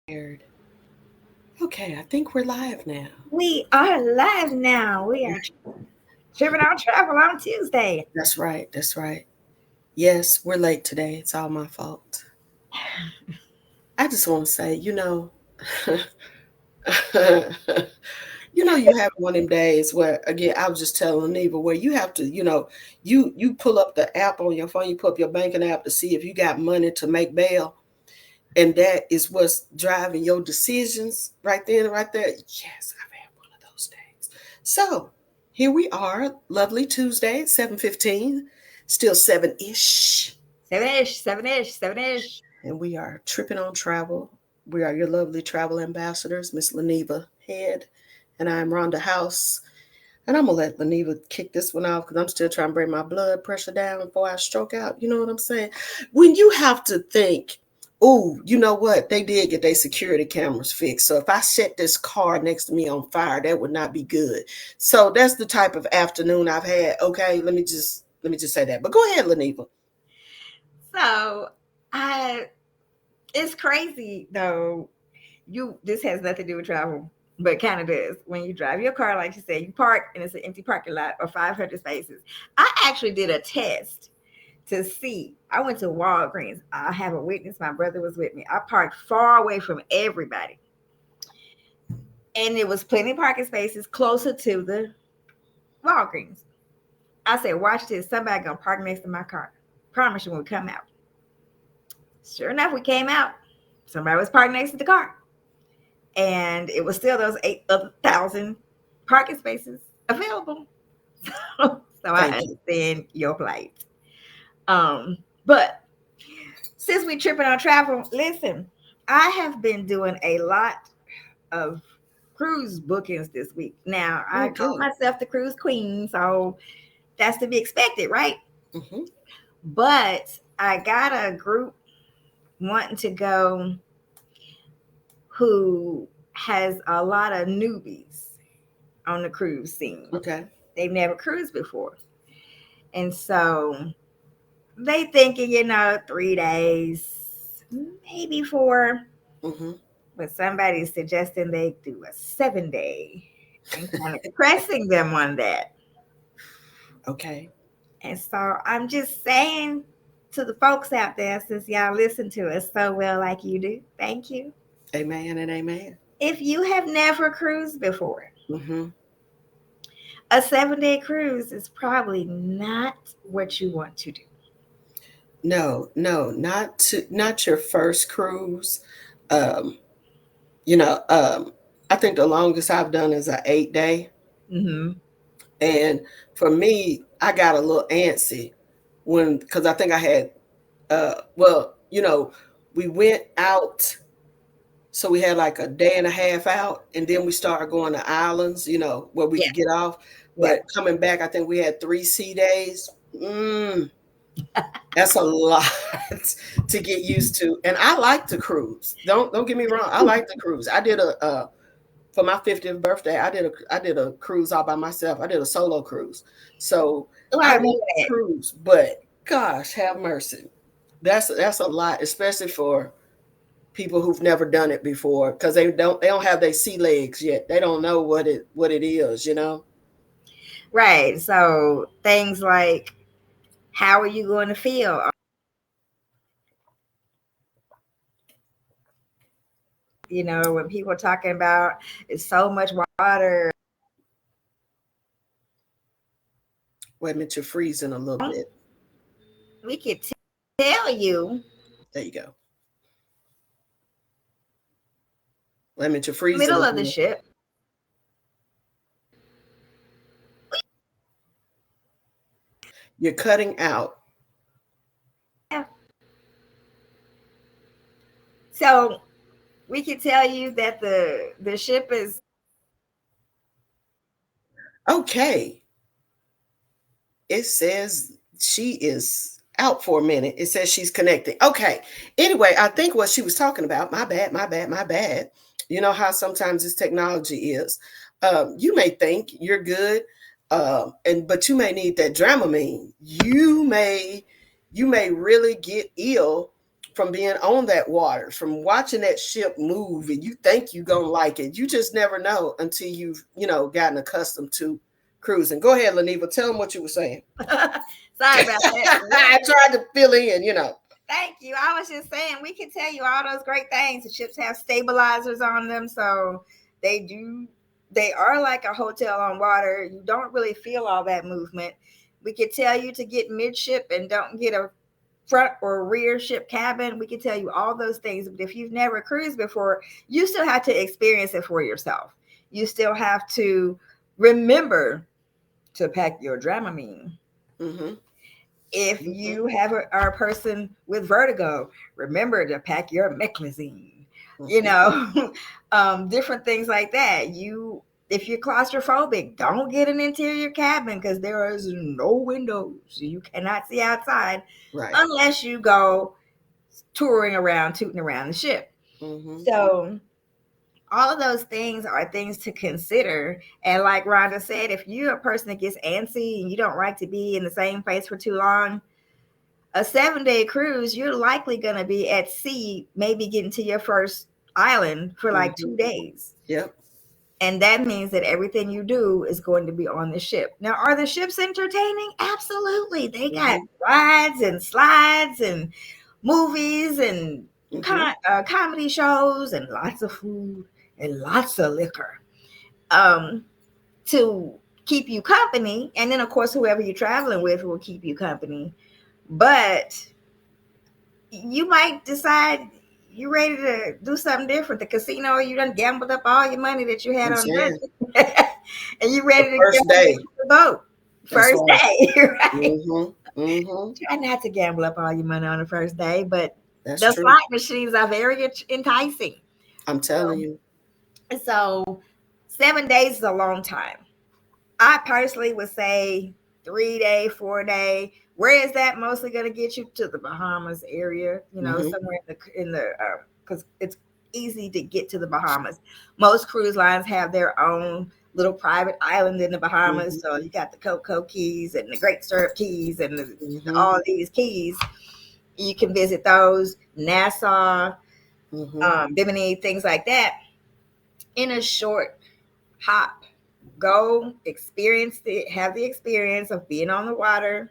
Weird. Okay, I think we're live now. We are live now. We are tripping on travel on Tuesday. That's right. That's right. Yes, we're late today. It's all my fault. I just want to say, you have one of them days where, again, I was just telling Neva where you have to, you pull up the app on your phone, you pull up your banking app to see if you got money to make bail, and that is what's driving your decisions right then and right there. Yes, I've had one of those days. So here we are, lovely Tuesday, 7:15, still 7-ish. 7-ish, 7-ish, 7-ish. And we are tripping on travel. We are your lovely travel ambassadors, Miss Leneva Head, and I'm Rhonda House. And I'm gonna let Leneva kick this one off because I'm still trying to bring my blood pressure down before I stroke out. You know what I'm saying? When you have to think, oh, you know what? They did get their security cameras fixed. So if I set this car next to me on fire, that would not be good. So that's the type of afternoon I've had. Okay, let me just say that. But go ahead, Leneva. So I it's crazy though. This has nothing to do with travel, but kind of does. When you drive your car, like you said, you park and it's an empty parking lot or 500 spaces. I actually did a test to see. I went to Walgreens. I have a witness. My brother was with me. I parked far away from everybody. And there was plenty of parking spaces closer to the Walgreens. I said, watch this. Somebody gonna park next to my car. Promise you when we come out. Sure enough, we came out. Somebody was parked next to the car. And it was still those 8,000 parking spaces available. So I understand your plight. But since we tripping on travel, listen, I have been doing a lot of cruise bookings this week. Now, I call myself the cruise queen, so that's to be expected, right? Mm-hmm. But I got a group wanting to go who has a lot of newbies on the cruise scene. Okay. They've never cruised before. And so they thinking, 3 days, maybe 4. Mm-hmm. But somebody's suggesting they do a 7-day and kind of pressing them on that. Okay. And so I'm just saying to the folks out there, since y'all listen to us so well like you do, thank you. Amen and amen. If you have never cruised before, Mm-hmm. a 7-day cruise is probably not what you want to do. No, not your first cruise. Um, I think the longest I've done is an 8-day. Mm-hmm. And for me, I got a little antsy because I think I had, well, we went out, so we had like a day and a half out, and then we started going to islands, where we Yeah. could get off. Yeah. But coming back, I think we had 3 sea days. That's a lot to get used to. And I like to cruise. Don't get me wrong. I like to cruise. I did for my 50th birthday, I did a cruise all by myself. I did a solo cruise. So Oh, I I remember love that. cruise, but gosh, have mercy. That's a lot, especially for people who've never done it before, because they don't have their sea legs yet. They don't know what it is. Right. So things like, how are you going to feel? When people are talking about it's so much water, Wait a minute, you're freezing a little bit. we could tell you There you go. Wait a minute, you're freezing middle of the again. ship. You're cutting out. Yeah. So we could tell you that the ship is Okay. It says she is out for a minute. It says she's connecting. Okay. Anyway, I think what she was talking about, my bad, my bad, my bad. You know how sometimes this technology is. You may think you're good, but you may need that Dramamine. You may really get ill from being on that water, from watching that ship move, and you think you gonna like it. You just never know until you've, gotten accustomed to cruising. Go ahead, Laniva. Tell them what you were saying. Sorry about that. I tried to fill in. Thank you. I was just saying we can tell you all those great things. The ships have stabilizers on them, so they do. They are like a hotel on water. You don't really feel all that movement. We could tell you to get midship and don't get a front or rear ship cabin. We can tell you all those things, but if you've never cruised before, you still have to experience it for yourself. You still have to remember to pack your Dramamine. Mm-hmm. If Mm-hmm. you are a person with vertigo, remember to pack your meclizine. You Mm-hmm. know, different things like that. If you're claustrophobic, don't get an interior cabin because there is no windows. You cannot see outside Right. unless you go touring around, tooting around the ship. Mm-hmm. So all of those things are things to consider. And like Rhonda said, if you're a person that gets antsy and you don't like to be in the same place for too long, a 7-day cruise, you're likely going to be at sea, maybe getting to your first island for like Mm-hmm. 2 days. Yep. And that means that everything you do is going to be on the ship. Now, are the ships entertaining? Absolutely. They got Mm-hmm. rides and slides and movies and Mm-hmm. comedy shows and lots of food and lots of liquor um, to keep you company. And then, of course, whoever you're traveling with will keep you company. But you might decide you're ready to do something different. The casino, you done gambled up all your money that you had I'm on the saying budget, and you're the ready to first go day. get the boat. That's First right. day, right? Mm-hmm. Mm-hmm. Try not to gamble up all your money on the first day, but That's the true. slot machines are very enticing. I'm telling you. So 7 days is a long time. I personally would say 3 day, 4 day. Where is that mostly going to get you to the Bahamas area? Mm-hmm. Somewhere in the because it's easy to get to the Bahamas. Most cruise lines have their own little private island in the Bahamas. Mm-hmm. So you got the Coco Keys and the Great Stirrup Keys and Mm-hmm. all these keys. You can visit those, Nassau, Mm-hmm. Bimini, things like that in a short hop. Go experience have the experience of being on the water,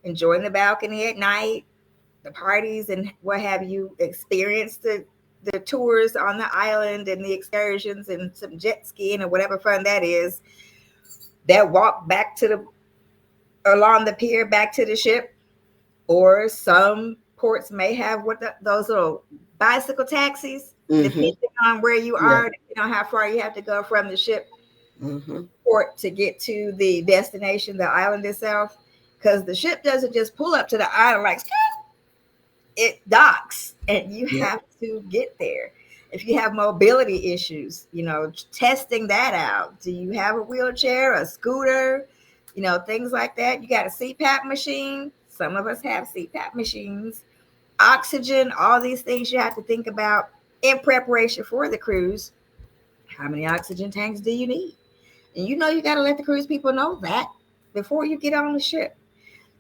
enjoying the balcony at night, the parties and what have you. Experience the tours on the island and the excursions and some jet skiing or whatever fun that is. That walk back to the along the pier back to the ship, or some ports may have those little bicycle taxis, Mm-hmm. depending on where you Yeah. are, depending on how far you have to go from the ship Mm-hmm. port to get to the destination, the island itself. Because the ship doesn't just pull up to the island like it docks, and you Yep. have to get there. If you have mobility issues, testing that out. Do you have a wheelchair, a scooter, things like that? You got a CPAP machine. Some of us have CPAP machines, oxygen, all these things you have to think about in preparation for the cruise. How many oxygen tanks do you need? And you got to let the cruise people know that before you get on the ship.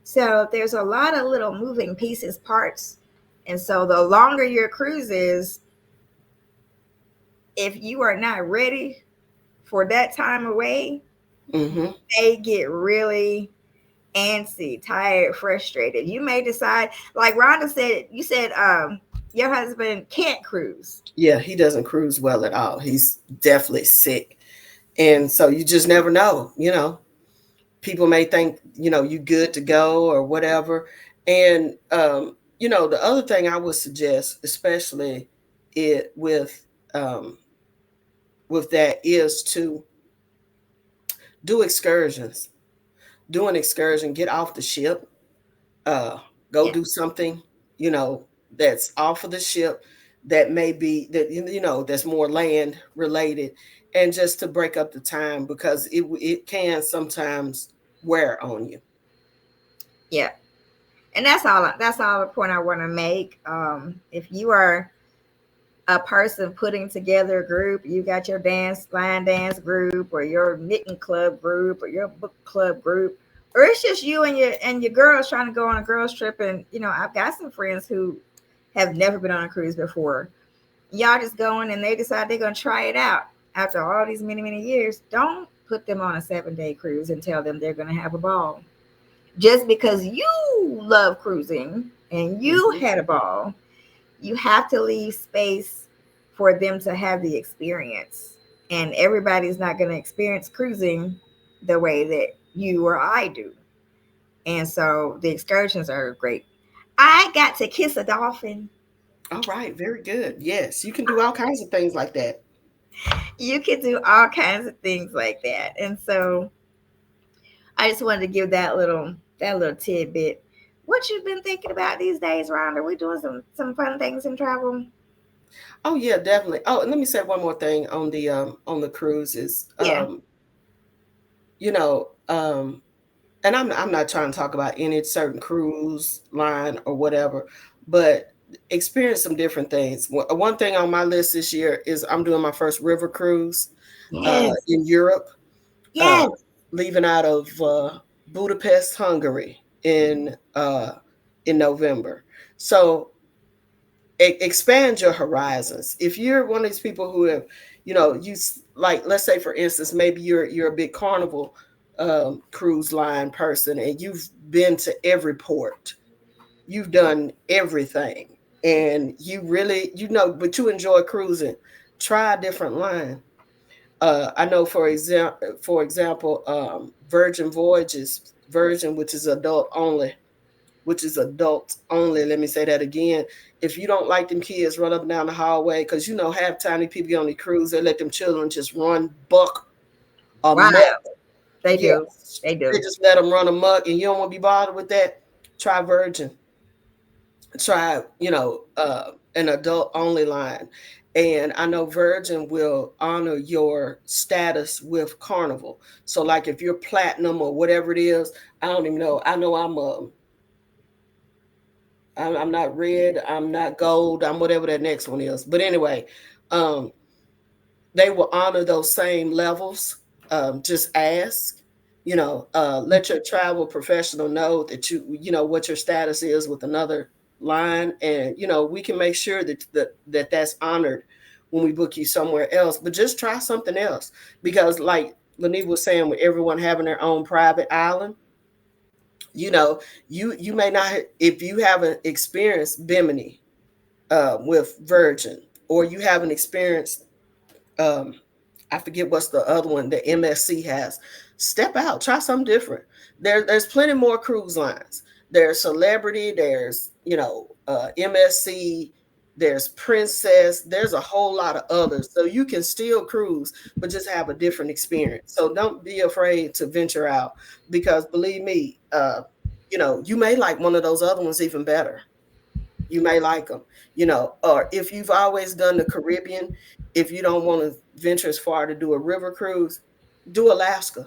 So there's a lot of little moving pieces, parts. And so the longer your cruise is, if you are not ready for that time away, Mm-hmm. they get really antsy, tired, frustrated. You may decide, like Rhonda said, you said your husband can't cruise. Yeah, he doesn't cruise well at all. He's definitely sick. And so you just never know. People may think, you good to go or whatever. And the other thing I would suggest, especially it with that, is to do excursions. Do an excursion, get off the ship, uh, go Yeah. do something, you know, that's off of the ship, that may be that that's more land related, and just to break up the time, because it can sometimes wear on you. Yeah. And that's all the point I want to make. If you are a person putting together a group, you got your line dance group, or your knitting club group, or your book club group, or it's just you and your girls trying to go on a girls trip. And I've got some friends who have never been on a cruise before, y'all just going and they decide they're going to try it out after all these many, many years, don't put them on a 7-day cruise and tell them they're going to have a ball. Just because you love cruising and you Mhm. had a ball, you have to leave space for them to have the experience. And everybody's not going to experience cruising the way that you or I do. And so the excursions are great. I got to kiss a dolphin. All right, very good. Yes, you can do all kinds of things like that. You can do all kinds of things like that. And so I just wanted to give that little tidbit. What you've been thinking about these days, Rhonda? We doing some fun things in travel? Oh yeah, definitely. Oh, and let me say one more thing on the cruises. Yeah. You know, and I'm not trying to talk about any certain cruise line or whatever, but experience some different things. One thing on my list this year is I'm doing my first river cruise Yes. in Europe, uh, Yes. leaving out of Budapest, Hungary in November. So expand your horizons. If you're one of these people who have, like, let's say for instance, maybe you're a big Carnival cruise line person and you've been to every port, you've done everything, and you really, but you enjoy cruising. Try a different line. I know, for example, Virgin Voyages, Virgin, which is adult only. Let me say that again. If you don't like them kids run up and down the hallway, because half tiny people get on the cruise, they let them children just run buck Wow. amok. They do. Yes, They they do. just let them run amok, and you don't want to be bothered with that. Try Virgin. Try an adult only line, and I know Virgin will honor your status with Carnival. So, like, if you're platinum or whatever it is, I don't even know. I know I'm not red. I'm not gold. I'm whatever that next one is. But anyway, um, they will honor those same levels. Just ask. Let your travel professional know that what your status is with another line, and we can make sure that's honored when we book you somewhere else. But just try something else, because, like Lanique was saying, with everyone having their own private island, you know, you may not, if you haven't experienced Bimini with Virgin, or you haven't experienced, um, I forget what's the other one that MSC has. Step out, try something different. There's plenty more cruise lines. There's Celebrity, there's MSC, there's Princess, there's a whole lot of others. So you can still cruise, but just have a different experience. So don't be afraid to venture out, because believe me, you may like one of those other ones even better. You may like them, or if you've always done the Caribbean, if you don't want to venture as far to do a river cruise, do Alaska.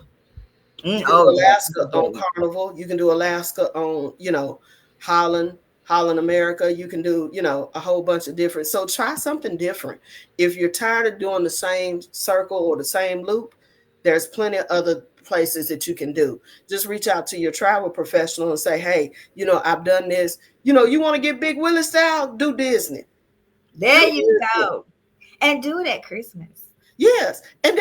You can do Oh yeah. Alaska on Carnival. You can do Alaska on, Holland America. You can do, a whole bunch of different. So try something different. If you're tired of doing the same circle or the same loop, there's plenty of other places that you can do. Just reach out to your travel professional and say, hey, I've done this. You want to get Big Willie style? Do Disney. There Do you Disney. go. And do it at Christmas. Yes, and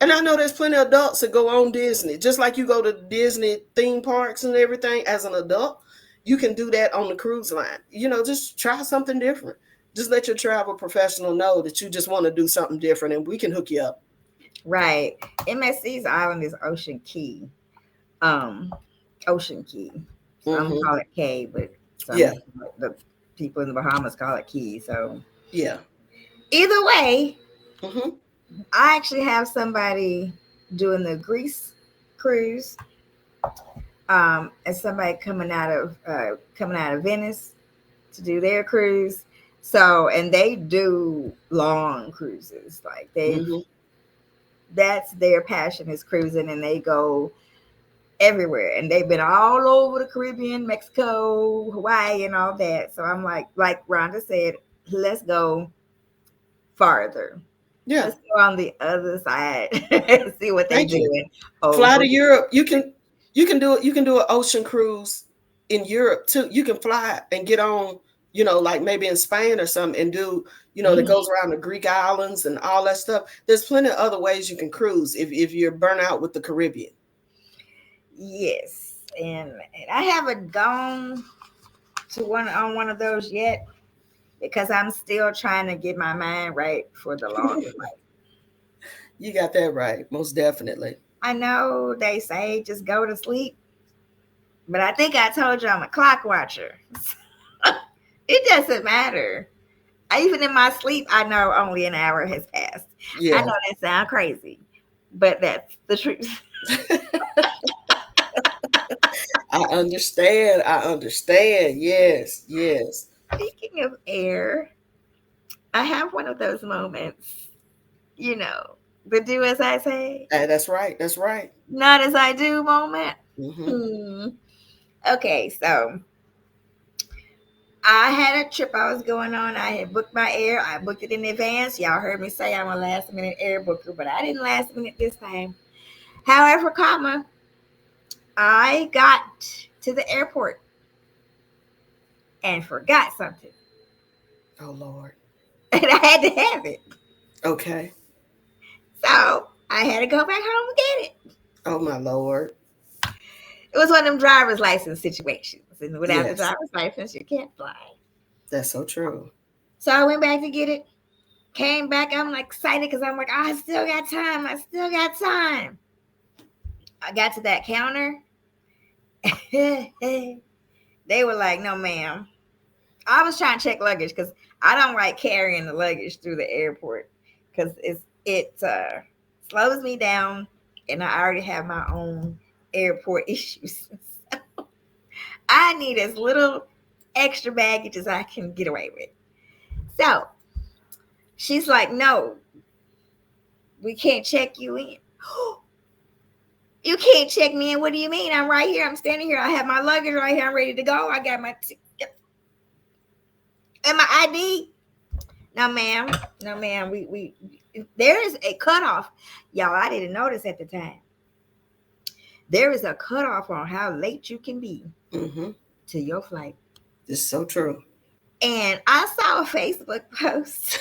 and I know there's plenty of adults that go on Disney, just like you go to Disney theme parks and everything as an adult. You can do that on the cruise line. Just try something different. Just let your travel professional know that you just want to do something different, and we can hook you up. Right. MSC's island is Ocean Key. Um, Ocean Key. Some Hmm. call it K, but Yeah, the people in the Bahamas call it Key. So yeah. either way, Hmm. I actually have somebody doing the Greece cruise, and somebody coming out of Venice to do their cruise. So, and they do long cruises. Like Hmm. that's their passion is cruising, and they go everywhere. And they've been all over the Caribbean, Mexico, Hawaii, and all that. So I'm like Rhonda said, let's go farther. Yeah. Let's go on the other side and see what they Thank you. doing Fly over. to Europe. You can do it. You can do an ocean cruise in Europe too. You can fly and get on like maybe in Spain or something, and do, that Mhm. goes around the Greek islands and all that stuff. There's plenty of other ways you can cruise if you're burnt out with the Caribbean. Yes, and I haven't gone to one of those yet because I'm still trying to get my mind right for the longer life. You got that right, most definitely. I know they say just go to sleep, but I think I told you I'm a clock watcher. It doesn't matter. Even in my sleep, I know only an hour has passed. I Yeah. know that sounds crazy, but that's the truth. I understand. I understand. Yes, yes. Speaking of air, I have one of those moments, you know, the do as I say, That's right. That's right. not as I do moment. Hmm. Hmm. Okay, so I had a trip I was going on. I had booked my air. I booked it in advance. Y'all heard me say I'm a last minute air booker, but I didn't last minute this time. However, comma, I got to the airport and forgot something, Oh Lord. and I had to have it. Okay. So I had to go back home and get it. Oh my Lord. It was one of them driver's license situations, and without the Yes, driver's license, you can't fly. that's so true. So I went back to get it. Came back, I'm like excited because I'm like, oh, I still got time. I still got time. I got to that counter. They were like, no, ma'am. I was trying to check luggage because I don't like carrying the luggage through the airport because it slows me down, and I already have my own airport issues. I need as little extra baggage as I can get away with. So she's like, no, we can't check you in. You can't check me in. What do you mean? I'm right here. I'm standing here. I have my luggage right here. I'm ready to go. I got my and my ID. No, ma'am. No, ma'am. We there is a cutoff. Y'all, I didn't notice at the time. There is a cutoff on how late you can be Mm-hmm. to your flight. It's so true. And I saw a Facebook post.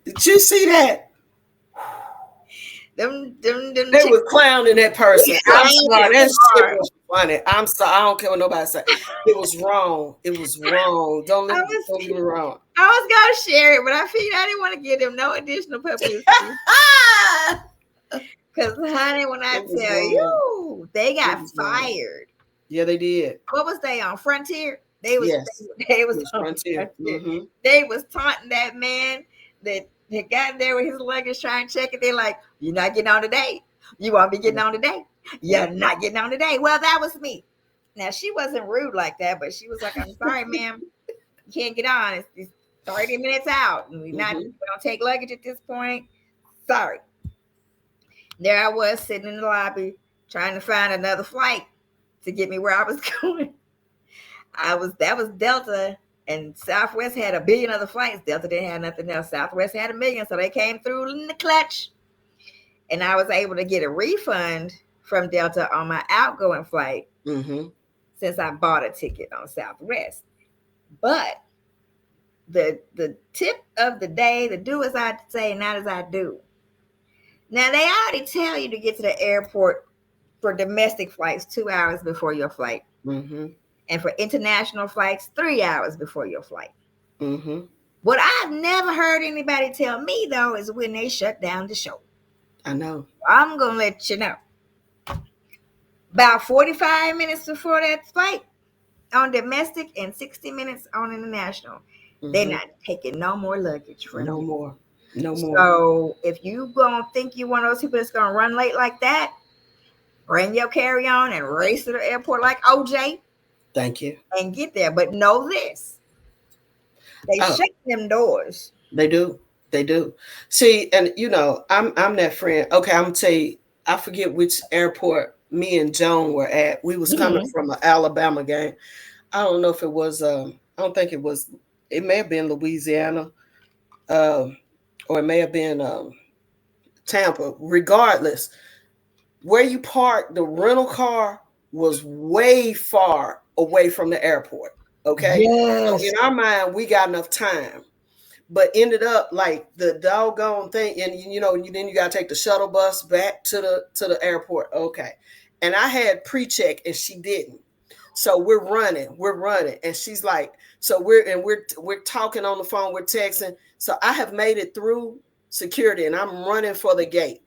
Did you see that? Them They chicks was clowning that person. I'm sorry. laughing That shit hard. was funny. I'm sorry. I don't care what nobody say. It was wrong. It was wrong. I was Don't get me wrong. I was gonna share it, but I figured I didn't want to give them no additional publicity. Because honey, when I It was tell wrong. you, they It got was wrong. fired. Yeah, they did. What was they on Frontier? They was Yes. they It was was on Frontier. Frontier. Mm-hmm. They was taunting that man that got there with his luggage trying to check it. They're like, "You're not getting on today. You won't be getting on today. You're not getting on today." Well, that was me. Now she wasn't rude like that, but she was like, "I'm sorry, ma'am. You can't get on. It's 30 minutes out, and we Mm-hmm. don't take luggage at this point. Sorry." There I was sitting in the lobby trying to find another flight to get me where I was going. I was That was Delta, and Southwest had a billion other flights. Delta didn't have nothing else. Southwest had a million, so they came through in the clutch, and I was able to get a refund from Delta on my outgoing flight Mm-hmm. since I bought a ticket on Southwest. But the tip of the day, the do as I say, not as I do. Now they already tell you to get to the airport for domestic flights 2 hours before your flight, Mm-hmm. and for international flights 3 hours before your flight. Mm-hmm. What I've never heard anybody tell me though is when they shut down the show. I know. I'm gonna let you know. About 45 minutes before that flight on domestic and 60 minutes on international, they're Mm-hmm. not taking no more luggage from No you. more. No more. So if you gonna think you one of those people that's gonna run late like that, bring your carry on and race to the airport like OJ Thank you. and get there. But know this: they Oh, shut them doors. they do. They do. See, and I'm that friend. Okay, I'm gonna tell you, I forget which airport me and Joan were at. We was coming Mhm. from an Alabama game. I don't know if it was I don't think it was, it may have been Louisiana, um, or it may have been Tampa. Regardless, where you parked the rental car was way far away from the airport. Okay. So Yes. in our mind, we got enough time, but ended up like the doggone thing, and then you gotta take the shuttle bus back to the airport. Okay. And I had pre-check and she didn't. So we're running, and she's like, so we're talking on the phone, we're texting. So I have made it through security and I'm running for the gate.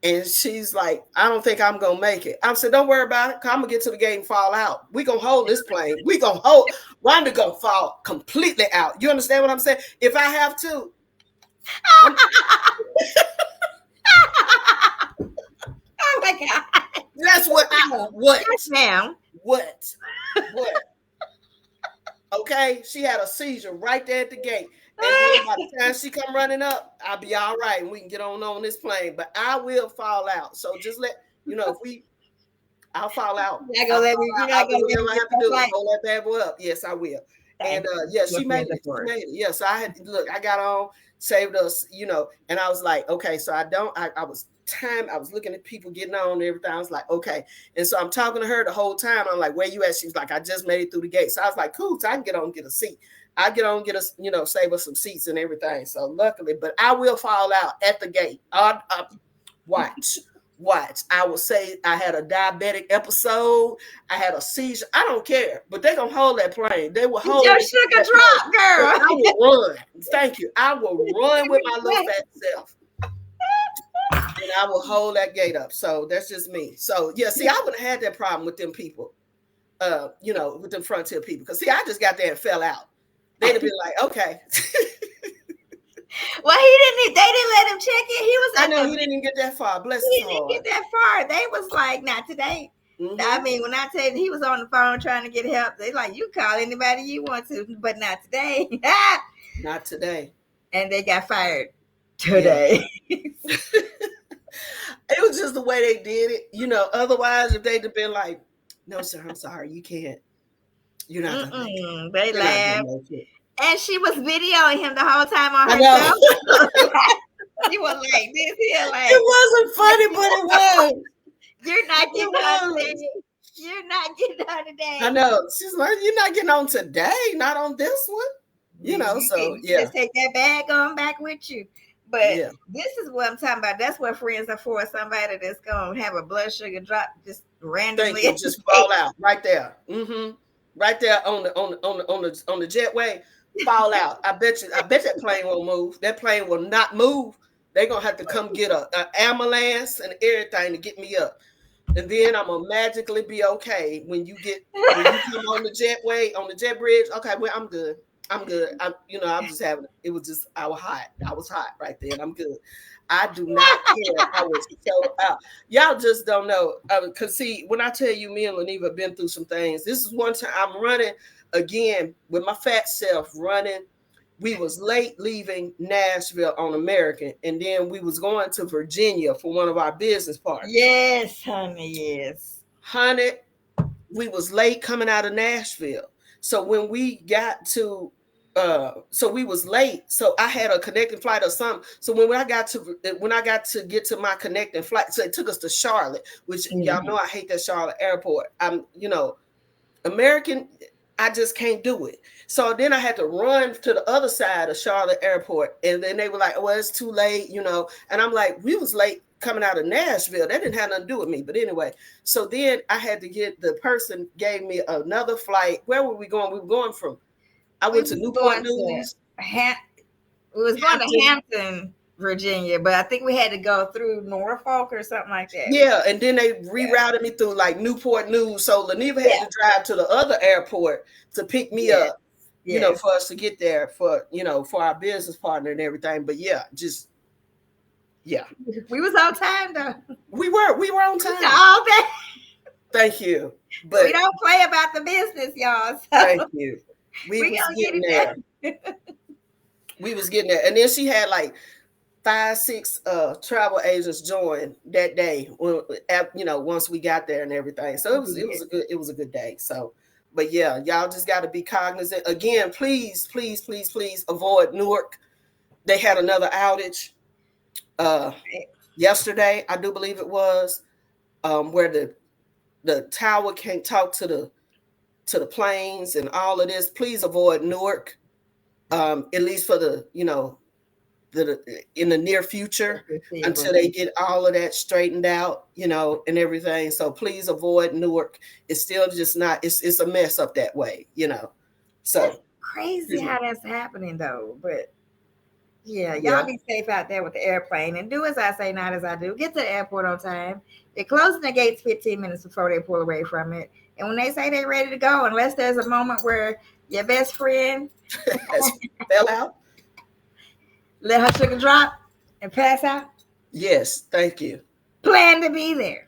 And she's like, I don't think I'm gonna make it. I said, don't worry about it. I'm gonna get to the gate and fall out. We gonna hold this plane. We gonna hold. Rhonda gonna fall completely out. You understand what I'm saying? If I have to, I'm, Oh my God. that's what I Yes, what ma'am. what what. Okay, she had a seizure right there at the gate. And then by the time she come running up, I'll be all right and we can get on this plane. But I will fall out. So just let if I'll fall out. You're not I'll gonna let fall me. You're out. not I'll do gonna let whatever me I get have to that do. flight. Hold that bad boy up. Yes, I will. And Thank yeah, you. she made it. She made it. Yes, I had look, I got on, saved us, and I was like, okay, so I was I was looking at people getting on and everything. I was like, okay. And so I'm talking to her the whole time. I'm like, where you at? She was like, I just made it through the gate. So I was like, cool, so I can get on and get a seat. I get on, get us, save us some seats and everything. So luckily, but I will fall out at the gate. Watch. Watch. I will say I had a diabetic episode. I had a seizure. I don't care, but they're gonna hold that plane. They will Get hold your me to sugar that plane. drop, But girl. I will run. Thank you. I will run with my little fat self. And I will hold that gate up. So that's just me. So yeah, see, I wouldn't have had that problem with them people, with them frontier people. Because see, I just got there and fell out. They'd have been like, okay. Well, he didn't. They didn't let him check it. He was I at know the. he didn't even get that far. Bless his He didn't heart. get that far. They was like, not today. I Mm-hmm. mean, when I tell you he was on the phone trying to get help, they like, you call anybody you want to, but not today. Not today. And they got fired Yeah. today. It was just the way they did it. Otherwise, if they'd have been like, no, sir, I'm sorry, you can't. You're not gonna make it. They You're not gonna laughed. make it. And she was videoing him the whole time on I know. herself. She was like this here, like, It wasn't funny, but it was. you're not It getting on was. today. You're not getting on I today. know. She's like, you're not getting on today, not on this one. So You yeah. just take that bag on back with you. But Yeah. this is what I'm talking about. That's what friends are for. Somebody that's gonna have a blood sugar drop just Thank randomly you. at the Just fall gate. out right there. Mm-hmm. Right there on the jetway. Fall out. I bet that plane won't move. That plane will not move. They're gonna have to come get a ambulance and everything to get me up. And then I'm gonna magically be okay when you come on the jetway, on the jet bridge. Okay, well, I'm good. I'm good. I'm just having it was just I was hot. I was hot right then. I'm good. I do not care. I was so out. Y'all just don't know. Cause see, when I tell you me and Laniva have been through some things, this is one time I'm running again with my fat self running. We was late leaving Nashville on American, and then we was going to Virginia for one of our business partners. Yes, honey, yes. Honey, we was late coming out of Nashville. So when we got to so we was late. So I had a connecting flight or something. So when I got to get to my connecting flight, so it took us to Charlotte, which y'all know I hate that Charlotte airport. American, I just can't do it. So then I had to run to the other side of Charlotte Airport. And then they were like, well, it's too late, And I'm like, we was late coming out of Nashville. That didn't have nothing to do with me. But anyway, so then I had to the person gave me another flight. Where were we going? We were going from, I We went to was Newport going News. we was going to Hampton. Hampton, Virginia, but I think we had to go through Norfolk or something like that. Yeah, and then they rerouted me through like Newport News. So Laniva had to drive to the other airport to pick me up. For us to get there for our business partner and everything. But yeah, we was on time though. We were on time. All day. Thank you. But we don't play about the business, y'all. So thank you. We was gonna getting get there. We was getting there. And then she had like 5, 6 travel agents join that day once we got there and everything. So it was a good day. So but yeah, y'all just got to be cognizant. Again, please, please, please, please avoid Newark. They had another outage yesterday, I do believe it was, where the tower can't talk to to the planes and all of this, please avoid Newark, at least for the, the in the near future, foreseeable. until they get all of that straightened out, and everything. So please avoid Newark. It's still just not. It's a mess up that way. That's So crazy how that's happening though. But yeah, y'all yeah, be safe out there with the airplane and do as I say, not as I do. Get to the airport on time. They're closing the gates 15 minutes before they pull away from it. And when they say they're ready to go, unless there's a moment where your best friend has fell out. let her sugar drop and pass out, Yes, thank you. plan to be there.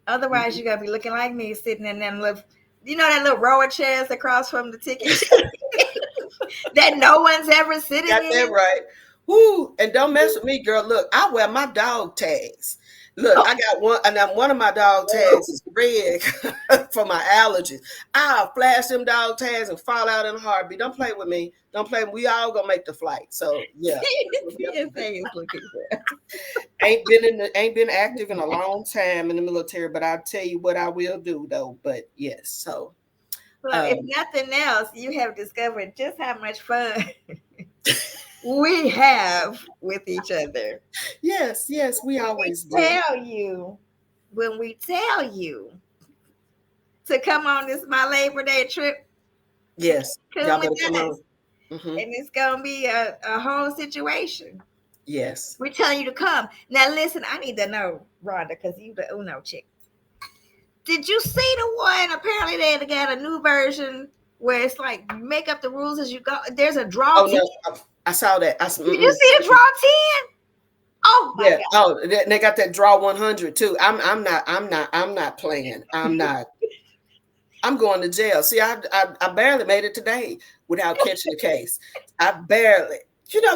Otherwise, Mhm. you're gonna be looking like me, sitting in them little, that little row of chairs across from the ticket that no one's ever sitting Got in. that right. Woo! And don't mess with me, girl. Look, I wear my dog tags. Look, Oh, I got one, and then one of my dog tags is red for my allergies. I'll flash them dog tags and fall out in a heartbeat. Don't play with me. Don't play. We all gonna make the flight. So yeah, that's what we have to do. TSA is looking for. Ain't been active in a long time in the military, but I'll tell you what I will do though. But yes, so Well, if um, nothing else, you have discovered just how much fun we have with each other. yes, we We always do. tell you when we tell you to come on this my Labor Day trip to Yes, y'all Cancun with better come us, on. Hmm. and it's gonna be a whole situation. Yes. We're telling you to come. Now listen, I need to know, Rhonda, because you the Uno chick. Did you see the one? Apparently they got a new version where it's like you make up the rules as you go. There's a draw Oh 10. no, I saw that. Did you see the draw 10? Oh my Yeah. god. Oh, they got that draw 100 too. I'm not playing. I'm not. I'm going to jail. See, I barely made it today without catching the case. I barely.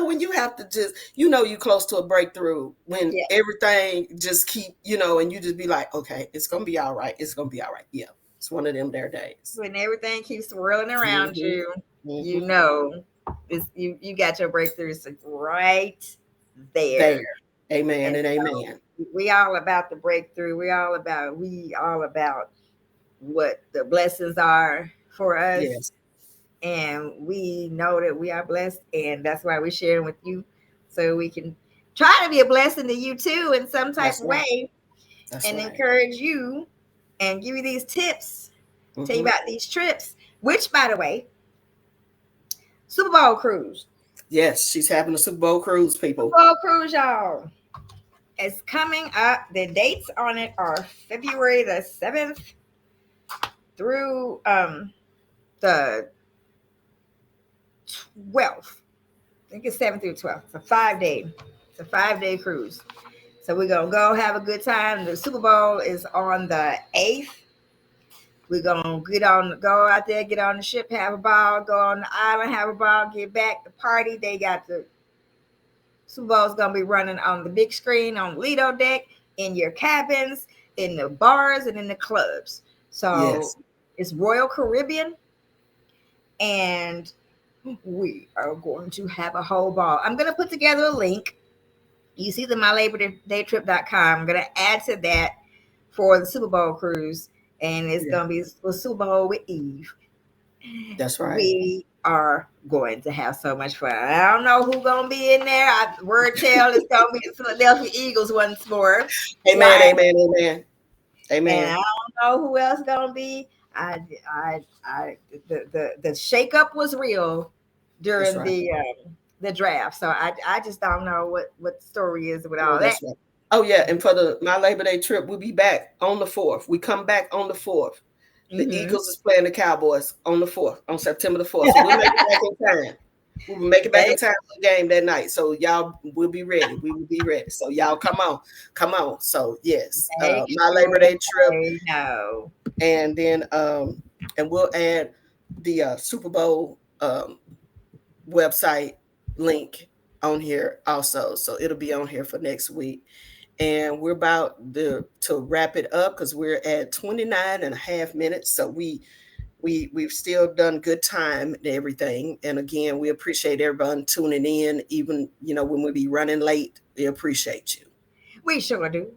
When you have to just, you close to a breakthrough when Yeah. everything just keep, and you just be like, okay, it's gonna be all right. It's gonna be all right. Yeah, it's one of them there days. When everything keeps swirling around Hmm. you, you Hmm. know you got your breakthroughs right There. there. Amen And and so amen. we all about the breakthrough. We all about what the blessings are for us. Yes, And we know that we are blessed, and that's why we're sharing with you, so we can try to be a blessing to you too in some type that's of right. way, That's and right. encourage you and give you these tips, tell you Hmm. about these trips, which by the way, Super Bowl cruise. Yes, she's having a Super Bowl cruise, Super people. Bowl cruise, y'all. It's coming up. The dates on it are February the 7th through the 12th. I think it's 7th through 12th. It's a 5-day cruise. So we're gonna go have a good time. The Super Bowl is on the 8th. We're gonna go out there, get on the ship, have a ball, go on the island, have a ball, get back, the party. They got the Super Bowl's gonna be running on the big screen on the Lido deck, in your cabins, in the bars, and in the clubs. So Yes. it's Royal Caribbean, and we are going to have a whole ball. I'm gonna put together a link. You see the mylabordaytrip.com. I'm gonna add to that for the Super Bowl cruise, and it's Yeah. gonna be a Super Bowl with Eve. That's right. We are going to have so much fun. I don't know who's gonna be in there. Word tell it's gonna be the Philadelphia Eagles once more, Amen. right? Amen. Amen. And I Amen. don't know who else gonna be. The shakeup was real That's during right. the draft, so I just don't know what the story is with Oh, all that. that's right. Oh yeah, and for the my Labor Day trip, we'll be back on the 4th. We come back on the 4th. The Mm-hmm. Eagles is playing the Cowboys on the 4th, on September the 4th. So we'll make it back in time. We will make it back in time for the game that night. So y'all will be ready. We will be ready. So y'all come on. Come on. So yes. Make My sure Labor Day trip, they know. and then and we'll add the Super Bowl website link on here also. So it'll be on here for next week. And we're about to wrap it up because we're at 29 and a half minutes. So we've still done good time and everything. And again, we appreciate everyone tuning in, even when we be running late. We appreciate you. We sure do.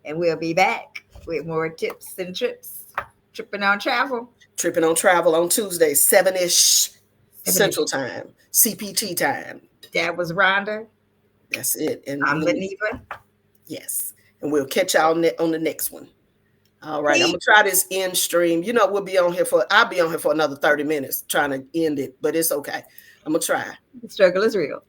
And we'll be back with more tips and trips. Tripping on travel. Tripping on Travel on Tuesday, 7-ish 7 Central Time, CPT time. That was Rhonda. That's it. And I'm Leneva. yes. And we'll catch y'all on the next one. All right. I'm Peace. going to try this end stream. I'll be on here for another 30 minutes trying to end it, but it's okay. I'm going to try. The struggle is real.